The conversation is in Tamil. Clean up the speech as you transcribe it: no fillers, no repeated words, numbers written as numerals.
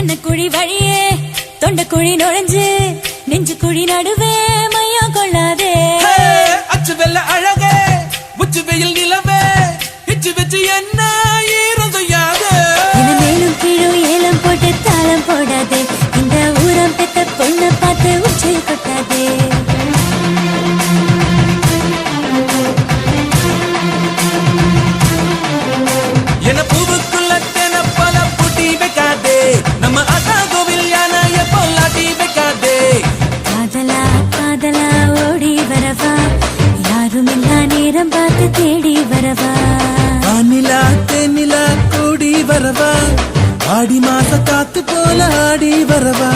கண்ணக்குழி வழியே தொண்ட குழி நுழைஞ்சு நெஞ்சு குழி நடுவே மையம் கொள்ளாதே அச்சு வெள்ள அழகே உச்சு வெயில் நிலவே இச்சு வச்சு என்ன ஈரம் செய்யாது மேலும் கீழும் ஏலம் போட்டு தாளம் போடாதே இந்த ஊரம் பெத்த பொண்ணு பார்த்து உச்சி கொட்டாதே என பூவுக்குள்ள தென பல புட்டி வைக்காதே நம்ம அண்ணா கோவில் யானைய பொல்லாட்டி வைக்காதே காதலா காதலா ஓடி வரவா யாரும் இல்லா நேரம் பார்த்து தேடி வரவா வானிலா தென்னிலா கூடி வரவா ஆடி மாச காத்து போல ஆடி வரவா